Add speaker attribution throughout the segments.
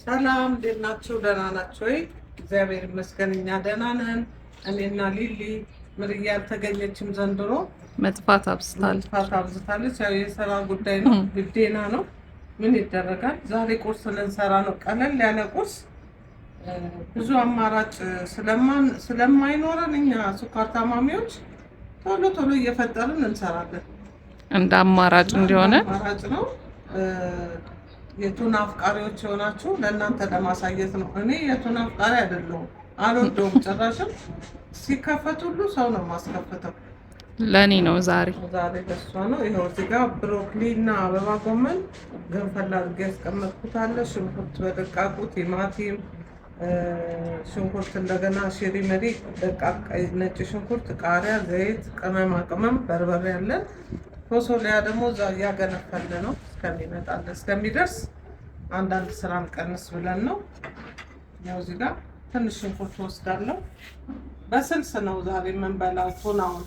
Speaker 1: ሰላም እንዴት ናችሁ? ደህና ናችሁ ወይ? እግዚአብሔር ይመስገን እኛ ደህና ነን። እኔና ሊሊ ምርያ አልተገኘችም ዘንድሮ መጥፋት አብዝታለች። ያው የስራ ጉዳይ ነው፣ ግዴና ነው። ምን ይደረጋል? ዛሬ ቁርስ ልንሰራ ነው። ቀለል ያለ ቁርስ፣ ብዙ አማራጭ ስለማይኖረን እኛ ስኳር ታማሚዎች ቶሎ ቶሎ እየፈጠርን እንሰራለን።
Speaker 2: እንደ አማራጭ እንዲሆነ
Speaker 1: አማራጭ ነው። የቱና አፍቃሪዎች የሆናችሁ ለእናንተ ለማሳየት ነው። እኔ የቱና አፍቃሪ አይደለሁም፣ አልወደውም ጭራሽም። ሲከፈት ሁሉ ሰው ነው ማስከፈተው።
Speaker 2: ለእኔ ነው ዛሬ
Speaker 1: ለሷ ነው። ይኸው እዚህ ጋር ብሮኮሊ እና አበባ ጎመን ገንፈል አድርጌ ያስቀመጥኩት አለ። ሽንኩርት በደቃቁ፣ ቲማቲም፣ ሽንኩርት እንደገና ሽሪ መሪ፣ ደቃቅ ነጭ ሽንኩርት፣ ቃሪያ፣ ዘይት፣ ቅመማ ቅመም፣ በርበሬ ያለን። ፎሶሊያ ደግሞ እዛ እያገነፈለ ነው እስከሚመጣለን እስከሚደርስ አንዳንድ ስራ እንቀንስ ብለን ነው። ያው እዚህ ጋር ትንሽ ሽንኩርት ወስዳለሁ። በስልስ ነው ዛሬ የምንበላው ቱናውን።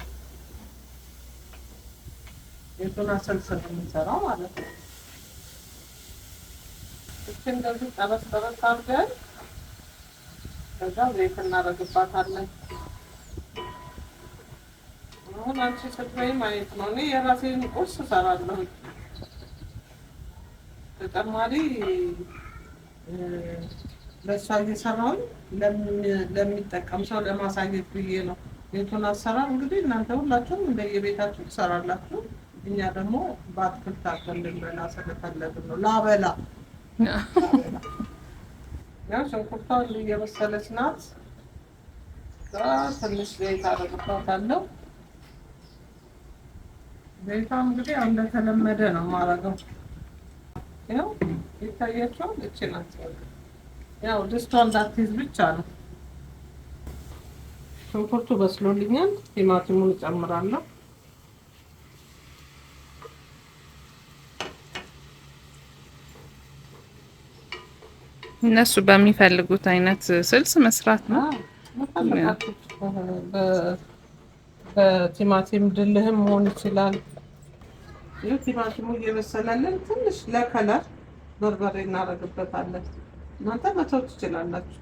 Speaker 1: የቱና ስልስ ነው የምንሰራው ማለት ነው። እቺ እንደዚህ ጠበስ ጠበስ አድርገን ከዛ ዘይት እናደርግባታለን። አሁን አንቺ ስትበይ ማየት ነው። እኔ የራሴን ቁርስ እሰራለሁ። ተጨማሪ ለእሷ እየሰራሁኝ ለሚጠቀም ሰው ለማሳየት ብዬ ነው። የቱና አሰራር እንግዲህ እናንተ ሁላችሁም እንደየቤታችሁ ትሰራላችሁ። እኛ ደግሞ በአትክልት አድርገን ልንበላ ስለፈለግን ነው። ላበላ ያው ሽንኩርቷ እየበሰለች ናት። ትንሽ ዘይት አደርግባታለሁ። ዘይቷ እንግዲህ እንደተለመደ ነው የማደርገው። ያው ይታያችኋል። እቺ ናት። ያው ድስቷ እንዳትይዝ ብቻ ነው። ሽንኩርቱ በስሎልኛል። ቲማቲሙን እጨምራለሁ።
Speaker 2: እነሱ በሚፈልጉት አይነት ስልስ መስራት ነው።
Speaker 1: በቲማቲም ድልህም መሆን ይችላል። ይህ ቲማቲሙ እየበሰላለን ትንሽ ለከለር በርበሬ እናደርግበታለን። እናንተ መተው ትችላላችሁ።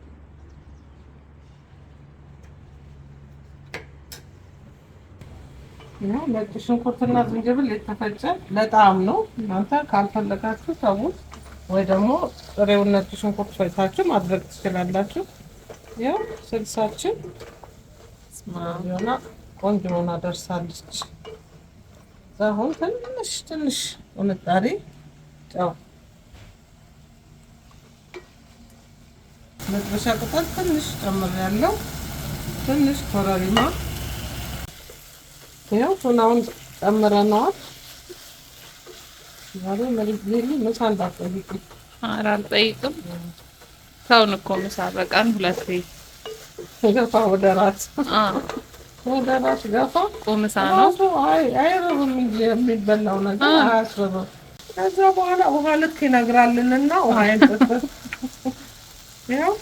Speaker 1: ነጭ ሽንኩርትና ዝንጅብል የተፈጨ ለጣዕም ነው። እናንተ ካልፈለጋችሁ ተዉት፣ ወይ ደግሞ ጥሬውን ነጭ ሽንኩርት ፈጭታችሁ ማድረግ ትችላላችሁ። ያው ስልሳችን ቆንጆ ሆና ደርሳለች። አሁን ትንሽ ቁንጣሪ ጨው፣ መጥበሻ ቅጠል ትንሽ ጨምሬያለሁ። ትንሽ ኮረሪማ። ያው ቱናውን ጨምረነዋል። ዛሬ ምሳ እንዳትጠይቂ።
Speaker 2: ኧረ አልጠይቅም። ሰውን እኮ ምሳ በቀን ሁለቴ
Speaker 1: ገፋ ወደ ራት ገፋ
Speaker 2: ምሳ ነው።
Speaker 1: አይርብም እንጂ የሚበላው ነገር አያስርብም። ከዛ በኋላ ውሃ ልክ ይነግራልንና ውሃ ያንጠጥበት። ያው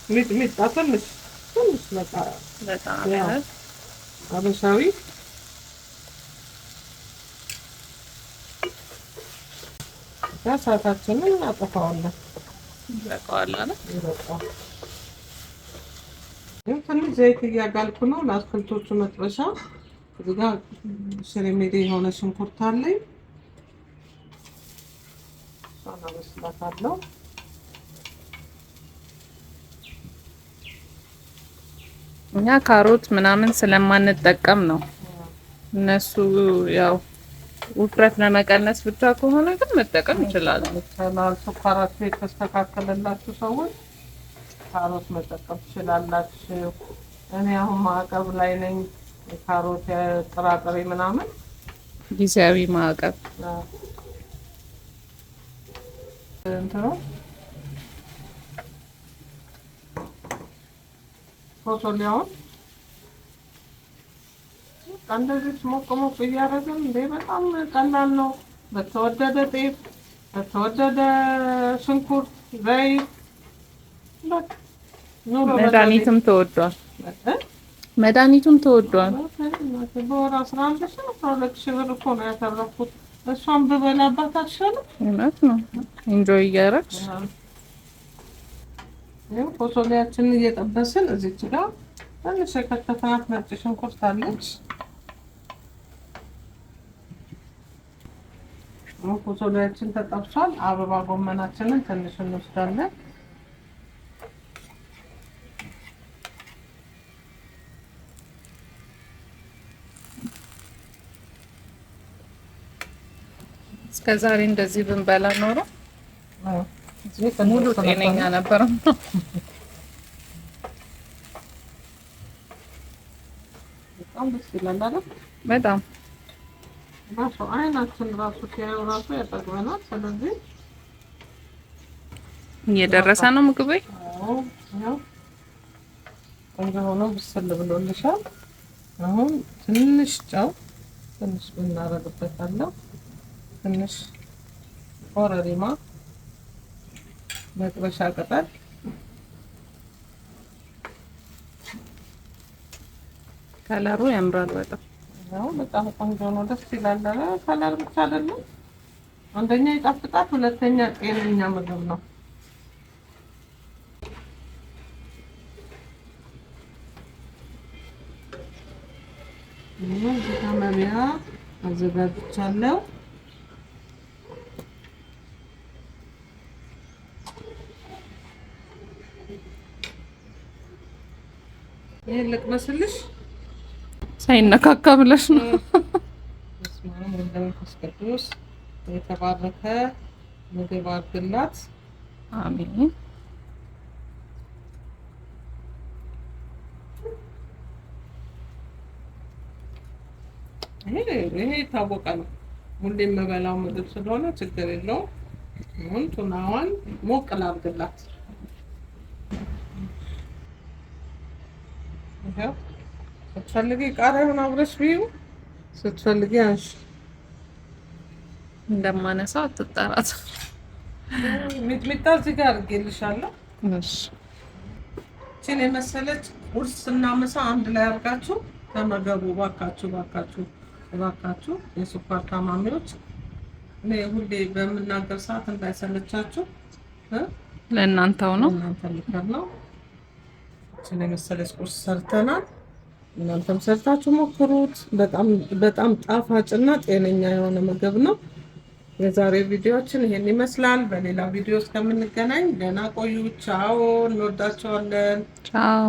Speaker 1: ሚጥሚጣ ትንሽ በጣም አበሻዊ እሳታችንን እናጠፋዋለን።
Speaker 2: ይበቃዋል።
Speaker 1: ትንሽ ዘይት እያጋልኩ ነው ለአትክልቶቹ መጥበሻ። እዚህ ጋር ሽሬሜዴ የሆነ ሽንኩርት አለኝ። እሷን አበስላታለሁ።
Speaker 2: እኛ ካሮት ምናምን ስለማንጠቀም ነው። እነሱ ያው ውፍረት ለመቀነስ ብቻ ከሆነ ግን መጠቀም ይችላሉ።
Speaker 1: ስኳራችሁ የተስተካከለላችሁ ሰዎች ካሮት መጠቀም ትችላላችሁ። እኔ አሁን ማዕቀብ ላይ ነኝ። ካሮት ጥራጥሬ ምናምን
Speaker 2: ጊዜያዊ ማዕቀብ
Speaker 1: እንትኑ ፎሶሊያውን እንደዚህ ሞቅ ሞቅ እያደረግን እንደ በጣም ቀላል ነው። በተወደደ ጤፍ፣ በተወደደ ሽንኩርት፣ ዘይት
Speaker 2: መድኃኒትም ተወዷል። መድኃኒቱም ተወዷል።
Speaker 1: በወር 11,000 ብር እኮ ነው ያተረፍኩት። እሷን ብበላባት አትሻልም?
Speaker 2: እውነት ነው። ኢንጆይ እያደረግሽ
Speaker 1: ይሄው ፎሶሊያችንን እየጠበስን እዚች ጋር ትንሽ የከተፍናት ነጭ ሽንኩርት አለች። ፎሶሊያችን ተጠብሷል። አበባ ጎመናችንን ትንሽ እንወስዳለን።
Speaker 2: እስከዛሬ እንደዚህ ብንበላ ኖሮ ሙሉ ጤነኛ ነበር።
Speaker 1: በጣም ደስ ይላል አይደል?
Speaker 2: በጣም
Speaker 1: ራሱ አይናችን ራሱ ሲያዩ ራሱ ያጠግበናል። ስለዚህ
Speaker 2: እየደረሰ ነው ምግቤ።
Speaker 1: ያው ቆንጆ ሆኖ ብስል ብሎልሻል። አሁን ትንሽ ጨው ትንሽ ብናረግበታለሁ። ትንሽ ኮረሪማ፣ መጥበሻ ቅጠል፣
Speaker 2: ከለሩ ያምራል በጣም።
Speaker 1: ያው በጣም ቆንጆ ነው፣ ደስ ይላል። ከለር ብቻ አይደለም፣ አንደኛ ይጣፍጣል፣ ሁለተኛ ጤነኛ ምግብ ነው። እዚህ መብያ አዘጋጅቻለሁ። ይሄን ልቅመስልሽ
Speaker 2: ሳይነካካ ብለሽ ነው።
Speaker 1: በስመ አብ ወወልድ ወመንፈስ ቅዱስ። የተባረከ ምግብ አድርግላት።
Speaker 2: አሜን።
Speaker 1: ይሄ የታወቀ ነው። ሁሌ የምበላው ምግብ ስለሆነ ችግር የለውም። አሁን ቱናዋን ሞቅ ላድርግላት። ስትፈልጊ ቃሪያውን አብረሽ ቢዩ፣ ስትፈልጊ አንሺ።
Speaker 2: እንደማነሳው አትጠራት።
Speaker 1: ሚጥሚጣ እዚህ ጋር አድርጌልሻለሁ። እቺን የመሰለች ቁርስ እና ምሳ አንድ ላይ አድርጋችሁ ተመገቡ። ባካችሁ ባካችሁ ባካችሁ የስኳር ታማሚዎች፣ እኔ ሁሌ በምናገር ሰዓት እንዳይሰለቻችሁ
Speaker 2: ለእናንተው ነው።
Speaker 1: እናንተ ልከር ነው። እቺን የመሰለች ቁርስ ሰርተናል። እናንተም ሰርታችሁ ሞክሩት። በጣም ጣፋጭና ጤነኛ የሆነ ምግብ ነው። የዛሬ ቪዲዮችን ይሄን ይመስላል። በሌላ ቪዲዮ እስከምንገናኝ ደህና ቆዩ። ቻው። እንወዳቸዋለን።
Speaker 2: ቻው።